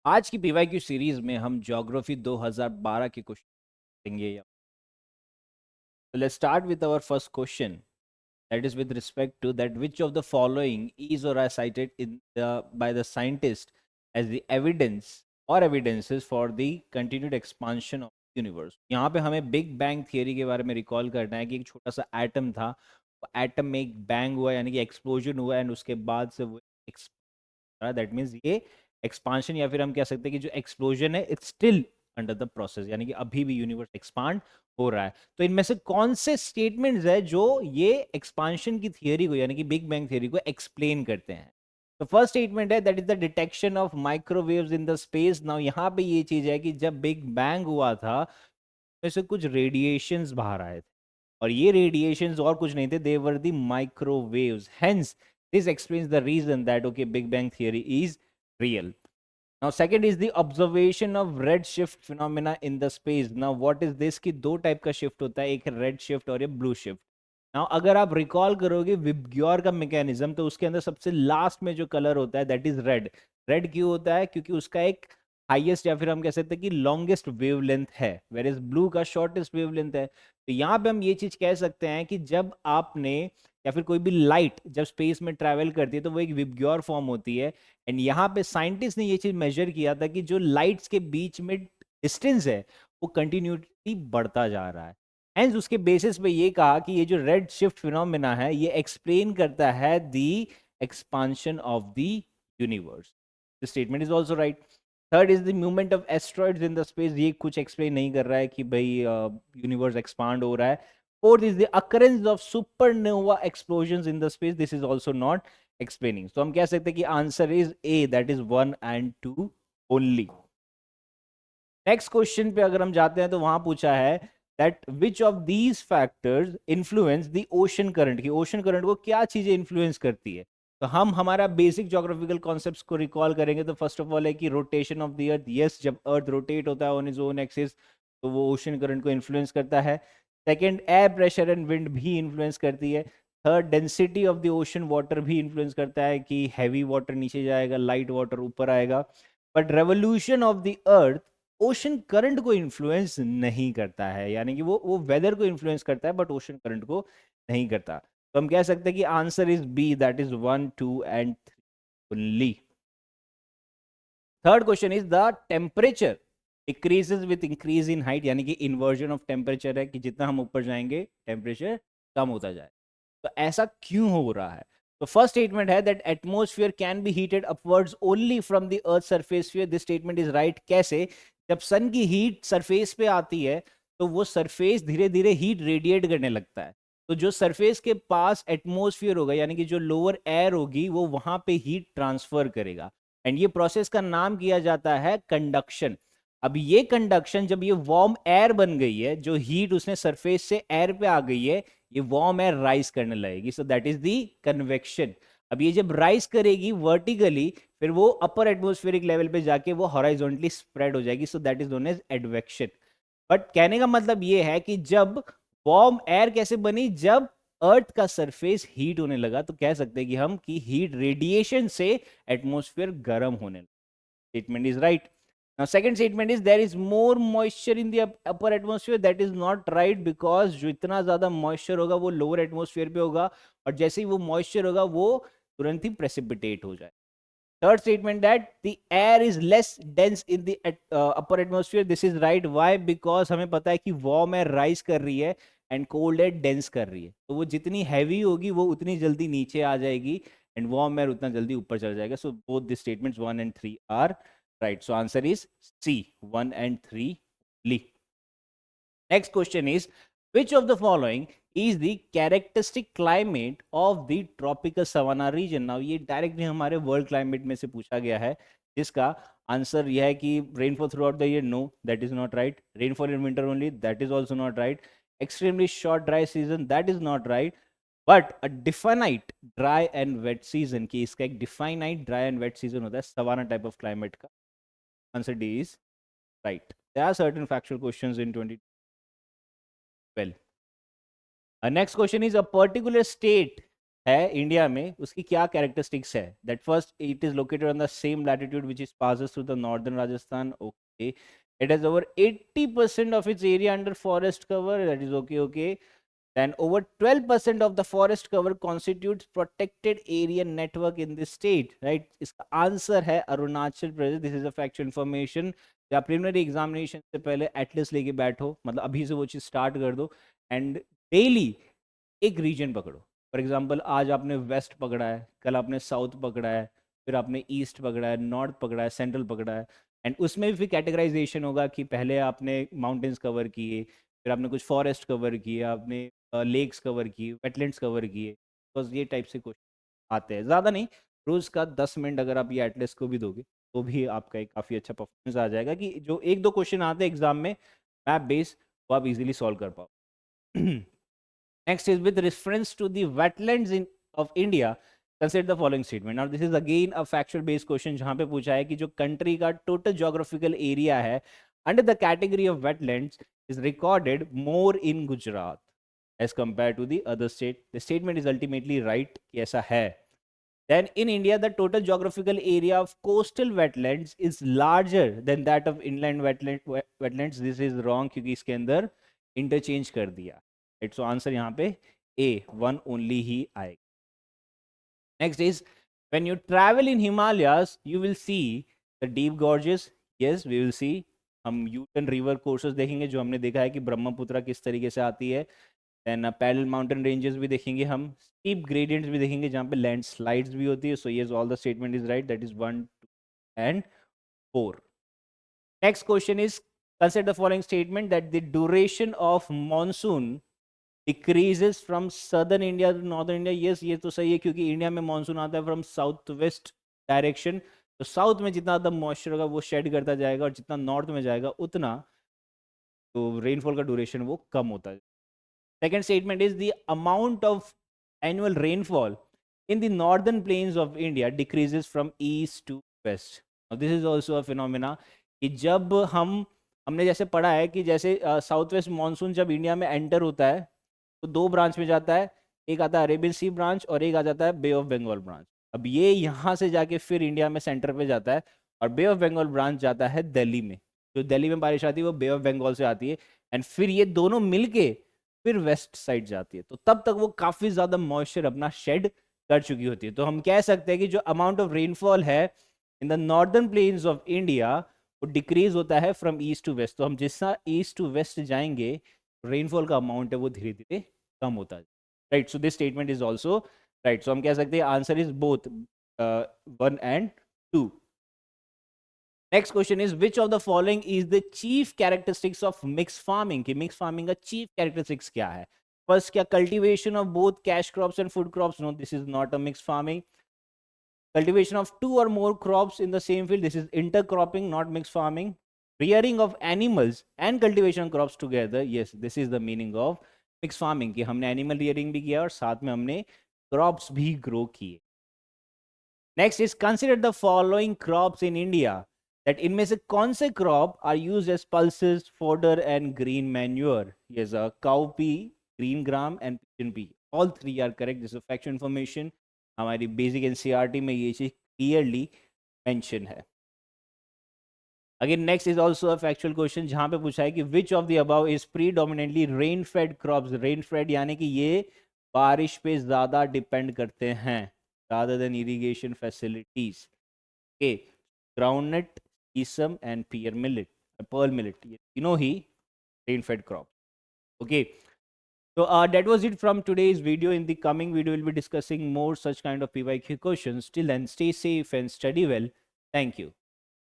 आज की PYQ series में हम ज्योग्राफी 2012 के क्वेश्चन लेंगे। Let's start with our first question, that is with respect to that which of the following is or are cited in by the scientist as the evidence or evidences for the continued expansion of the universe। यहाँ पे हमें big bang theory के बारे में recall करना है कि एक छोटा सा एटम था, एटम में एक बैंग हुआ यानी कि एक्सप्लोजन हुआ एंड उसके बाद से वो दैट मीन्स ये एक्सपांशन या फिर हम कह सकते हैं कि जो एक्सप्लोजन है it's still under the process, यानी कि अभी भी यूनिवर्स एक्सपांड हो रहा है। तो इनमें से कौन से स्टेटमेंट्स है जो ये एक्सपांशन की थियरी को यानी कि बिग बैंग थियरी को एक्सप्लेन करते हैं? तो फर्स्ट स्टेटमेंट है that is the detection of microwaves in the space. Now यहाँ पे ये चीज है कि जब बिग बैंग हुआ था में से कुछ रेडिएशंस बाहर आए थे और ये रेडिएशंस और कुछ नहीं थे, they were the microwaves. Hence this explains the reason that okay big bang theory is real. Now second is the observation of red shift phenomena in the space। Now what is this कि दो type का shift होता है, एक red shift और एक blue shift. Now अगर आप रिकॉल करोगे विबग्योर का मैकेनिज्म तो उसके अंदर सबसे लास्ट में जो कलर होता है दैट इज रेड। रेड क्यों होता है? क्योंकि उसका एक हाईएस्ट या फिर हम कह सकते हैं कि लॉन्गेस्ट वेवलेंथ है, वेर इज ब्लू का शॉर्टेस्ट वेवलेंथ है। तो यहाँ पे हम ये चीज कह सकते हैं कि जब आपने या फिर कोई भी लाइट जब स्पेस में ट्रैवल करती है तो वो एक विबग्योर फॉर्म होती है। एंड यहाँ पे साइंटिस्ट ने ये चीज मेजर किया था कि जो लाइट्स के बीच में डिस्टेंस है वो कंटिन्यूटी बढ़ता जा रहा है। एंड उसके बेसिस पे ये कहा कि ये जो रेड शिफ्ट फिनोमेना है ये एक्सप्लेन करता है the expansion of the universe. The statement is also right. Third is the movement of asteroids in the space. ये कुछ एक्सप्लेन नहीं कर रहा है कि भाई यूनिवर्स एक्सपांड हो रहा है। Fourth is the occurrence of supernova explosions in the space. This is also not explaining. तो हम कह सकते हैं कि answer is A, that is 1 and 2 only. Next question पे अगर हम जाते हैं तो वहां पूछा है that which of these factors influence the ocean current. की ओशन करंट को क्या चीजें इन्फ्लुएंस करती है? तो हम हमारा बेसिक ज्योग्राफिकल कॉन्सेप्ट्स को रिकॉल करेंगे तो फर्स्ट ऑफ ऑल है कि rotation of the earth. Yes, जब अर्थ रोटेट होता है ऑन इज ओन एक्सिस तो वो ओशन करंट को इन्फ्लुएंस करता है। Second, air pressure and wind भी इन्फ्लुएंस करती है। Third, density of the ocean water भी इन्फ्लुएंस करता है कि हैवी वाटर नीचे जाएगा, लाइट वाटर ऊपर आएगा। But revolution of the earth ocean current को इन्फ्लुएंस नहीं करता है, यानी कि वो वेदर को इन्फ्लुएंस करता है बट ओशन करंट को नहीं करता। तो हम कह सकते हैं कि answer is B, that is 1, 2 and 3 only. Third question is the temperature decreases with increase in height, यानी कि इन्वर्जन ऑफ टेम्परेचर है कि जितना हम ऊपर जाएंगे टेम्परेचर कम होता जाए। तो ऐसा क्यों हो रहा है? तो फर्स्ट स्टेटमेंट है that atmosphere can be heated upwards only from the earth surface. This statement is right. कैसे? जब सन की हीट सरफेस पे आती है तो वो सरफेस धीरे धीरे हीट रेडिएट करने लगता है। तो जो सरफेस के पास एटमॉस्फेयर होगा यानी कि जो लोअर एयर होगी वो वहां पे हीट ट्रांसफर करेगा एंड ये प्रोसेस का नाम किया जाता है कंडक्शन। अब ये कंडक्शन जब ये वार्म एयर बन गई है, जो हीट उसने सरफेस से एयर पे आ गई है, ये वार्म एयर राइज करने लगेगी। सो दैट इज दी कन्वेक्शन। अब ये जब राइज करेगी वर्टिकली फिर वो अपर एटमोस्फेरिक लेवल पे जाके वो हॉराइजॉन्टली स्प्रेड हो जाएगी। So that is known as advection. But कहने का मतलब ये है कि जब वार्म एयर कैसे बनी, जब अर्थ का सरफेस हीट होने लगा, तो कह सकते हैं कि हम कि हीट रेडिएशन से एटमोस्फेयर गर्म होने लगा। Statement is right. Now second statement is there is more moisture in the upper atmosphere। that is not right because जो इतना ज्यादा moisture होगा वो lower atmosphere पे होगा और जैसे ही वो moisture होगा वो तुरंत ही precipitate हो जाए। Third statement that the air is less dense in the upper atmosphere। this is right। why? because हमें पता है कि warm air rise कर रही है and cold air dense कर रही है, तो वो जितनी heavy होगी वो उतनी जल्दी नीचे आ जाएगी and warm air उतना जल्दी ऊपर चल जाएगा। so both the statements 1 and 3 are right। so answer is C, 1 and 3 only। Next question is which of the following is the characteristic climate of the tropical savanna region। now ये directly हमारे world climate में से पूछा गया है जिसका answer यह है कि rainfall throughout the year, no that is not right. Rainfall in winter only, that is also not right. Extremely short dry season, that is not right. But a definite dry and wet season, की इसका एक definite dry and wet season होता है savanna type of climate का। Answer D is right. There are certain factual questions in 2012। Next question is a particular state है India में, उसकी क्या कैरेक्टरिस्टिक्स है? That first, it is located on the same latitude which is passes through the northern Rajasthan. Okay. It has over 80% of its area under forest cover. That is okay. Okay. Then over 12% of the forest cover constitutes protected area network in this state. Right? इसका answer है Arunachal Pradesh. This is a factual information. या preliminary examination से पहले at least लेके बैठो, मतलब अभी से वो चीज स्टार्ट कर दो, एंड डेली एक रीजन पकड़ो. फॉर एग्जाम्पल आज आपने वेस्ट पकड़ा है, कल आपने साउथ पकड़ा है, फिर आपने ईस्ट पकड़ा है, नॉर्थ पकड़ा है, सेंट्रल पकड़ा है, एंड उसमें भी फिर कैटेगराइजेशन होगा कि पहले आपने माउंटेन्स कवर किए, फिर आपने कुछ फॉरेस्ट कवर किए, आपने लेक्स कवर किए, वेटलैंड्स कवर किए. बस ये टाइप से क्वेश्चन आते हैं, ज़्यादा नहीं. रोज़ का 10 मिनट अगर आप ये एटलेस को भी दोगे तो भी आपका एक काफ़ी अच्छा परफॉर्मेंस आ जाएगा, कि जो एक दो क्वेश्चन आते हैं एग्जाम में मैप बेस, वो आप इजीली सॉल्व कर पाओ. Next is with reference to the wetlands of India, consider the following statement. Now this is again a factual based question जहाँ पे पूछा है कि जो country का total geographical area है under the category of wetlands is recorded more in Gujarat as compared to the other state. The statement is ultimately right कि ऐसा है. Then in India, the total geographical area of coastal wetlands is larger than that of inland wetlands. This is wrong क्योंकि इसके अंदर interchange कर दिया. Right, so answer यहाँ पे A, one only ही आएगा. Next is, when you travel in Himalayas, you will see the deep gorges. Yes, we will see. हम U-turn river courses देखेंगे, जो हमने देखा है कि ब्रह्मपुत्र किस तरीके से आती है. देन पैरेलल माउंटेन रेंजेस भी देखेंगे हम, स्टीप ग्रेडियंट्स भी देखेंगे जहाँ पे लैंड स्लाइड्स भी होती है. So yes, all the statement is right. That is 1, 2 and 4. Next question is, consider the following statement that the duration of monsoon decreases from southern India to northern India. Yes, ये तो सही है क्योंकि India में monsoon आता है from south west direction. तो south में जितना ज़्यादा मॉइस्चर होगा वो शेड करता जाएगा, और जितना नॉर्थ में जाएगा उतना तो रेनफॉल का ड्यूरेशन वो कम होता है. Second statement is the amount of annual rainfall in the northern plains of India decreases from east to west. Now this is also a phenomena कि जब हमने जैसे पढ़ा है कि जैसे साउथ वेस्ट मानसून जब इंडिया में एंटर होता है तो दो ब्रांच में जाता है, एक आता है अरेबियन सी ब्रांच और एक आ जाता है बे ऑफ बंगाल ब्रांच. अब ये यहाँ से जाके फिर इंडिया में सेंटर पे जाता है, और बे ऑफ बंगाल ब्रांच जाता है दिल्ली में. जो दिल्ली में बारिश आती है वो बे ऑफ बंगाल से आती है, एंड फिर ये दोनों मिलके फिर वेस्ट साइड जाती है. तो तब तक वो काफी ज्यादा मॉइस्चर अपना शेड कर चुकी होती है. तो हम कह सकते हैं कि जो अमाउंट ऑफ रेनफॉल है in the northern plains of India वो डिक्रीज होता है फ्रॉम ईस्ट टू वेस्ट. तो हम जितना ईस्ट टू वेस्ट जाएंगे रेनफॉल का अमाउंट है वो धीरे धीरे कम होता है. Right, so this statement is also right. So हम कह सकते हैं answer is both 1 and 2. Next question is, which of the following is the chief characteristics of mixed farming? कि mixed farming का chief characteristics क्या है? First, क्या cultivation of both cash crops and food crops? No, this is not a mixed farming. Cultivation of 2 or more crops in the same field. This is intercropping, not mixed farming. Rearing of animals and cultivation crops together. Yes, this is the meaning of mixed farming कि हमने animal rearing भी किया और साथ में हमने crops भी grow किए. Next is, consider the following crops in India. That इनमें से कौन से crop are used as pulses, fodder and green manure? Yes, cowpea, green gram and pigeon pea. All three are correct. This is factual information. हमारी basic NCERT में ये चीज clearly mention है. Again next is also a factual question जहां पे पूछा है कि which of the above is predominantly rain fade crops. Rain fade यानी कि ये बारिश पे ज्यादा डिपेंड करते हैं rather than irrigation facilities. Okay, groundnut, sesame and pearl millet. You know he rain-fed crop. Okay, so that was it from today's video. In the coming video, we'll be discussing more such kind of PYQ questions. Till then, stay safe and study well. Thank you.